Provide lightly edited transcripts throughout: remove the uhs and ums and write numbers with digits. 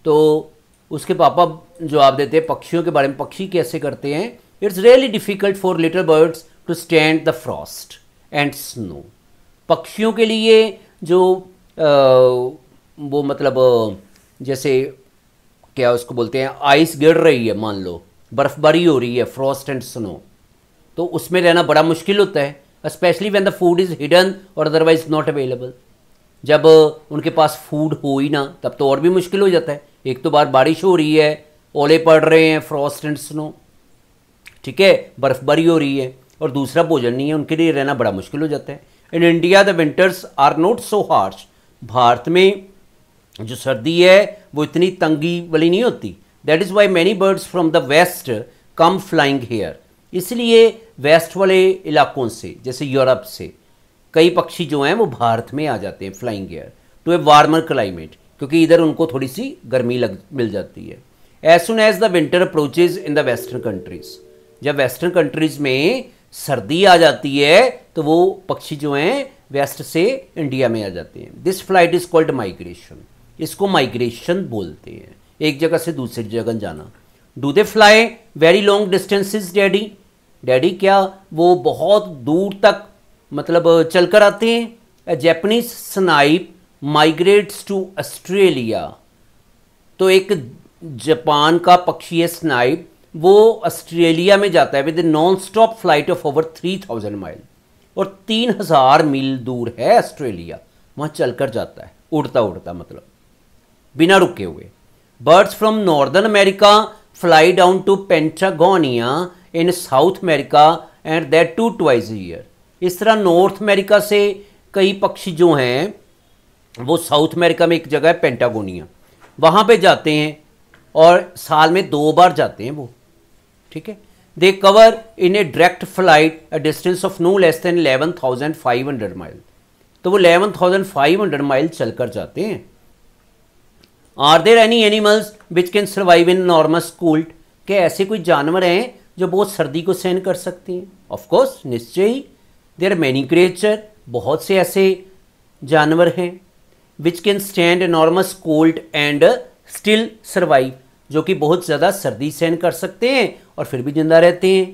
तो उसके पापा जवाब देते हैं पक्षियों के बारे में, पक्षी कैसे करते हैं, it's really difficult for little birds to stand the frost and snow. पक्षियों के लिए जो वो मतलब जैसे क्या उसको बोलते हैं, आइस गिर रही है, मान लो बर्फबारी हो रही है, फ्रॉस्ट एंड स्नो, तो उसमें रहना बड़ा मुश्किल होता है, specially when the food is hidden और अदरवाइज नॉट अवेलेबल। जब उनके पास फूड हो ही ना तब तो और भी मुश्किल हो जाता है। एक तो बार बारिश हो रही है, ओले पड़ रहे हैं, फ्रॉस्ट एंड स्नो, ठीक है, बर्फबारी हो रही है, और दूसरा भोजन नहीं है, उनके लिए रहना बड़ा मुश्किल हो जाता है। In India the winters are not so harsh. Bharat में जो सर्दी है वो इतनी तंगी वाली नहीं होती। That is why many birds from the west come flying here. इसलिए वेस्ट वाले इलाकों से, जैसे यूरोप से, कई पक्षी जो हैं वो भारत में आ जाते हैं flying here to a warmer climate, क्योंकि इधर उनको थोड़ी सी गर्मी मिल जाती है। As soon as the winter approaches in the western countries, जब वेस्टर्न कंट्रीज में सर्दी आ जाती है तो वो पक्षी जो हैं वेस्ट से इंडिया में आ जाते हैं। This flight is called migration. इसको माइग्रेशन बोलते हैं, एक जगह से दूसरी जगह जाना। Do they fly very long distances daddy? Daddy क्या वो बहुत दूर तक मतलब चलकर आते हैं? A Japanese snipe migrates to Australia. तो एक जापान का पक्षी है स्नाइप, वो ऑस्ट्रेलिया में जाता है with non stop flight of over 3000 mile, और 3000 मील दूर है ऑस्ट्रेलिया, वहाँ चलकर जाता है, उड़ता उड़ता, मतलब बिना रुके हुए। Birds from northern America fly down to Patagonia in South America and that too twice year. इस तरह नॉर्थ अमेरिका से कई पक्षी जो हैं वो साउथ अमेरिका में एक जगह है पेंटागोनिया, वहाँ पे जाते हैं और साल में 2 बार जाते हैं वो, ठीक है। They cover in a direct flight a distance of no less than 11,500 mile. तो वो 11,500 माइल चलकर जाते हैं। Are there any animals which can survive in enormous cold? क्या ऐसे कोई जानवर हैं जो बहुत सर्दी को सहन कर सकती हैं? ऑफकोर्स, निश्चय ही। देयर मैनी क्रिएचर, बहुत से ऐसे जानवर हैं which can stand enormous cold and still survive, जो कि बहुत ज़्यादा सर्दी सहन कर सकते हैं और फिर भी जिंदा रहते हैं।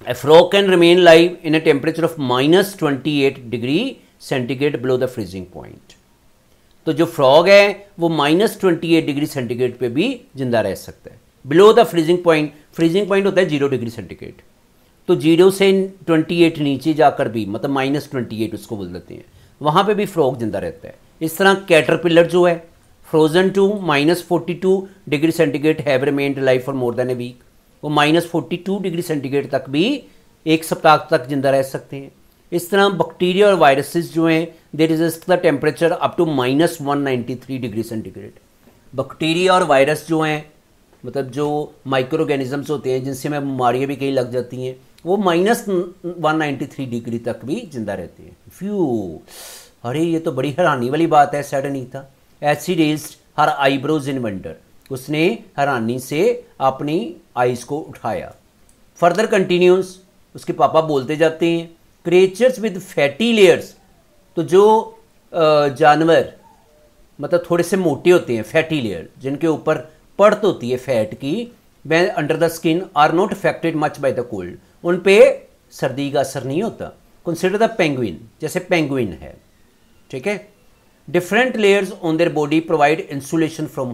ए frog can remain live in a temperature of -28 degree centigrade below the freezing point. तो जो फ्रॉग है वो -28 डिग्री सेंटीग्रेड पे भी जिंदा रह सकता है। Below the freezing point, freezing point होता है 0 डिग्री सेंटीग्रेड, तो 0 से 28 नीचे जाकर भी, मतलब -28 उसको बोल देते हैं, वहाँ पे भी फ्रॉग जिंदा रहता है। इस तरह कैटरपिलर जो है frozen to -42 degree centigrade have remained life for more than a week, वो -42 डिग्री सेंटीग्रेड तक भी एक सप्ताह तक जिंदा रह सकते हैं। इस तरह बैक्टीरिया और वायरसेस जो हैं they resist the temperature up to -193 degree centigrade. Bacteria और वायरस जो हैं, मतलब जो माइक्रो ऑर्गेनिजम्स होते हैं जिनसे हमें बीमारियाँ भी कई लग जाती हैं, वो -193 डिग्री तक भी जिंदा रहते हैं। फ्यू, अरे ये तो बड़ी हैरानी वाली बात है, said Anita. As she raised her eyebrows in wonder, उसने हैरानी से अपनी आइज को उठाया। फर्दर कंटिन्यूस, उसके पापा बोलते जाते हैं, क्रिएचर्स विद फैटी लेयर्स, तो जो जानवर मतलब थोड़े से मोटे होते हैं, फैटी लेयर जिनके ऊपर परत होती है फैट की, वह under the skin are not affected much by the cold, उन पे सर्दी का असर नहीं होता। कंसिडर द पेंगुइन, जैसे पेंगुइन है, ठीक है। Different layers on their body provide insulation from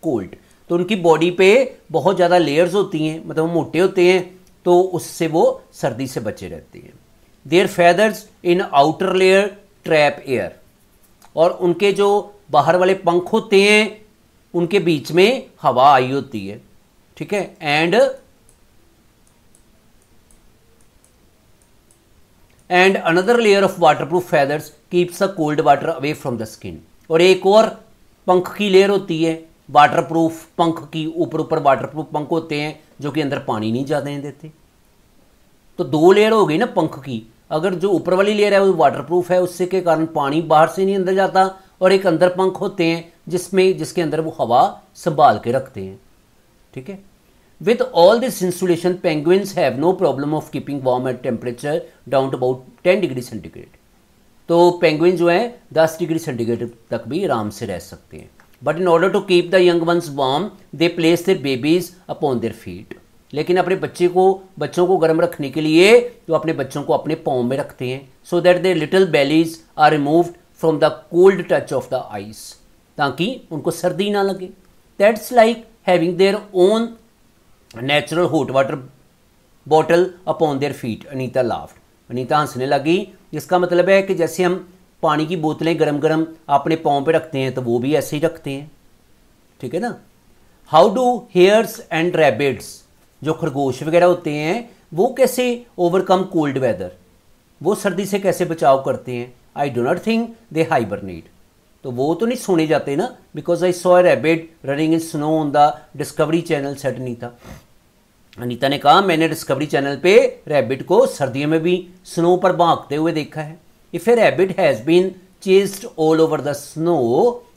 cold, तो उनकी बॉडी पे बहुत ज़्यादा लेयर्स होती हैं, मतलब वो मोटे होते हैं, तो उससे वो सर्दी से बचे रहते हैं। Their feathers in outer layer trap air, और उनके जो बाहर वाले पंख होते हैं उनके बीच में हवा आई होती है, ठीक है। And another layer of waterproof feathers keeps the cold water away from the skin, और एक और पंख की लेयर होती है वाटरप्रूफ पंख की, ऊपर ऊपर वाटरप्रूफ पंख होते हैं जो कि अंदर पानी नहीं जाने देते। तो 2 लेयर हो गई ना पंख की। अगर जो ऊपर वाली लेयर है वो वाटरप्रूफ है, उससे के कारण पानी बाहर से नहीं अंदर जाता, और एक अंदर पंख होते हैं जिसके अंदर वो हवा संभाल के रखते हैं, ठीक है। With all this insulation penguins have no problem of keeping warm at temperature down to about 10 degree centigrade. तो पेंगुइन जो है 10 डिग्री सेंटीग्रेड तक भी आराम से रह सकते हैं। But in order to keep the young ones warm they place their babies upon their feet. लेकिन अपने बच्चों को गर्म रखने के लिए तो अपने बच्चों को अपने पाँव में रखते हैं, so that their little bellies are removed from the cold touch of the ice, ताकि उनको सर्दी ना लगे। That's like having their own natural hot water bottle upon their feet. Anita laughed, Anita हंसने लगी। जिसका मतलब है कि जैसे हम पानी की बोतलें गरम गरम अपने पाँव पे रखते हैं तो वो भी ऐसे ही रखते हैं, ठीक है ना। How do hairs and rabbits, जो खरगोश वगैरह होते हैं, वो कैसे ओवरकम कोल्ड वेदर, वो सर्दी से कैसे बचाव करते हैं। I do not think they hibernate, तो वो तो नहीं सोने जाते ना, because I saw a rabbit running in snow on the discovery channel, said Anita. Anita ने कहा मैंने डिस्कवरी चैनल पे रैबिट को सर्दियों में भी स्नो पर भागते हुए देखा है। If a rabbit has been chased all over the snow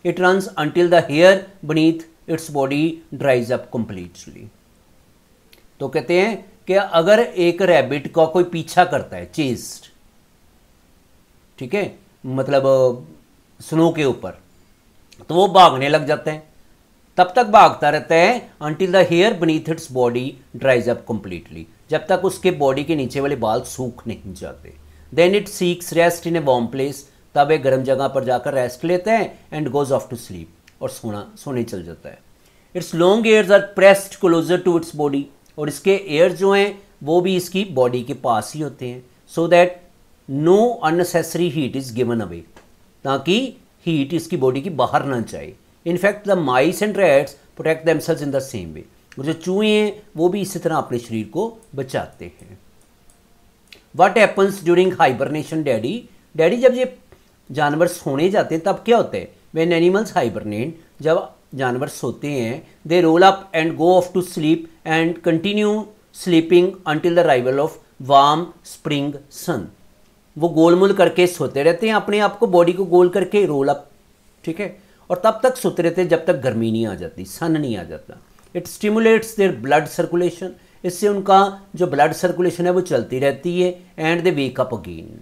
it runs until the hair beneath its body dries up completely. तो कहते हैं कि अगर एक रैबिट का कोई पीछा करता है, चेस्ड, ठीक है, मतलब स्नो के ऊपर, तो वो भागने लग जाता है, तब तक भागता रहता है until the hair beneath its body dries up completely, जब तक उसके बॉडी के नीचे वाले बाल सूख नहीं जाते। Then it seeks rest in a warm place, तब एक गर्म जगह पर जाकर रेस्ट लेता है and goes off to sleep, और सोने चल जाता है। Its long hairs are pressed closer to its body, और इसके एयर जो हैं वो भी इसकी बॉडी के पास ही होते हैं, so that know unnecessary heat is given away, ताकि हीट इसकी बॉडी की बाहर ना जाए। In fact the mice and rats protect themselves in the same way, और जो चूहे हैं वो भी इसी तरह अपने शरीर को बचाते हैं। What happens during hibernation daddy, daddy जब ये जानवर सोने जाते हैं तब क्या होता है। व्हेन एनिमल्स हाइबरनेट, जब जानवर सोते हैं, they roll up and go off to sleep and continue sleeping until the arrival of warm spring sun. वो गोलमोल करके सोते रहते हैं, अपने आप को बॉडी को गोल करके रोल अप, ठीक है, और तब तक सोते रहते हैं जब तक गर्मी नहीं आ जाती, सन नहीं आ जाता। It stimulates their blood circulation, इससे उनका जो ब्लड सर्कुलेशन है वो चलती रहती है। And they wake up again,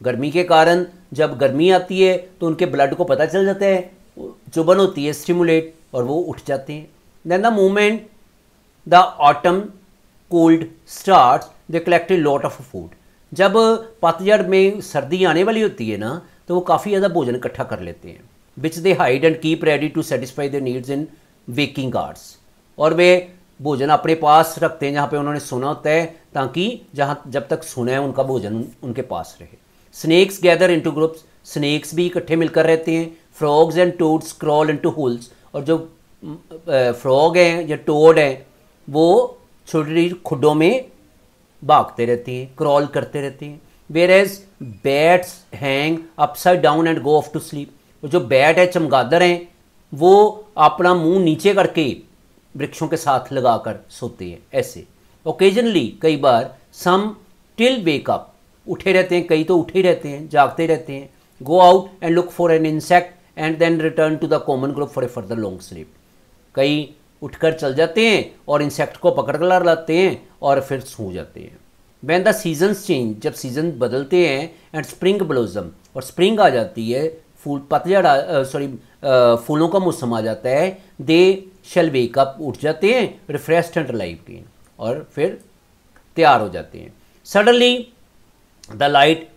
गर्मी के कारण जब गर्मी आती है तो उनके ब्लड को पता चल जाता है, चुभन होती है, स्टिमुलेट, और वो उठ जाते हैं। Then the moment the autumn cold starts they collect a lot of food, जब पतझड़ में सर्दी आने वाली होती है ना तो वो काफ़ी ज़्यादा भोजन इकट्ठा कर लेते हैं, which they hide and keep ready to satisfy their needs in waking hours, और वे भोजन अपने पास रखते हैं जहाँ पे उन्होंने सोना होता है, ताकि जहाँ जब तक सोना है उनका भोजन उनके पास रहे। Snakes gather into groups, snakes भी इकट्ठे मिलकर रहते हैं। Frogs and toads crawl into holes, और जो फ्रॉग हैं या टोड हैं वो छोटी खुडों में भागते रहते हैं, क्रॉल करते रहते हैं। Whereas bats hang upside down and go off to sleep, और जो बैट है, चमगादड़ हैं, वो अपना मुंह नीचे करके वृक्षों के साथ लगाकर सोते हैं ऐसे। ओकेजनली, कई बार, सम टिल वेक अप, उठे रहते हैं, कई तो उठे रहते हैं, जागते रहते हैं। Go out and look for an insect and then return to the common group for a further long sleep, कई उठकर चल जाते हैं और इंसेक्ट को पकड़ कर लाते हैं और फिर सो जाते हैं। व्हेन द सीजन्स चेंज, जब सीजन बदलते हैं, एंड स्प्रिंग ब्लोसम, और स्प्रिंग आ जाती है, फूल पतझड़ फूलों का मौसम आ जाता है, दे शैल वेक अप, उठ जाते हैं, रिफ्रेश्ड एंड अलाइव अगेन, और फिर तैयार हो जाते हैं। Suddenly the light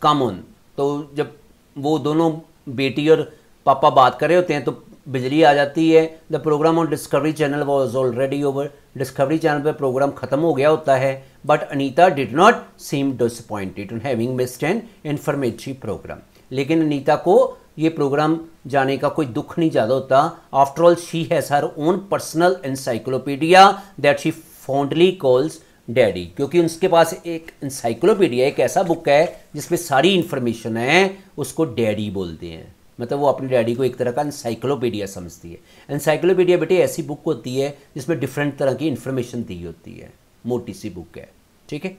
come on, तो जब वो दोनों बेटी और पापा बात कर रहे होते हैं तो बिजली आ जाती है। The programme on Discovery Channel was already over, Discovery Channel पर प्रोग्राम खत्म हो गया होता है। But Anita did not seem disappointed on having missed an informative programme, लेकिन अनीता को ये प्रोग्राम जाने का कोई दुख नहीं ज़्यादा होता। After all she has her own personal encyclopedia that she fondly calls daddy, क्योंकि उसके पास एक एनसाइक्लोपीडिया, एक ऐसा बुक है जिसमें सारी इन्फॉर्मेशन है, उसको डैडी बोलते हैं। मतलब वो अपने डैडी को एक तरह का एनसाइक्लोपीडिया समझती है। एनसाइक्लोपीडिया बेटे ऐसी बुक होती है जिसमें डिफरेंट तरह की इन्फॉर्मेशन दी होती है, मोटी सी बुक है, ठीक है।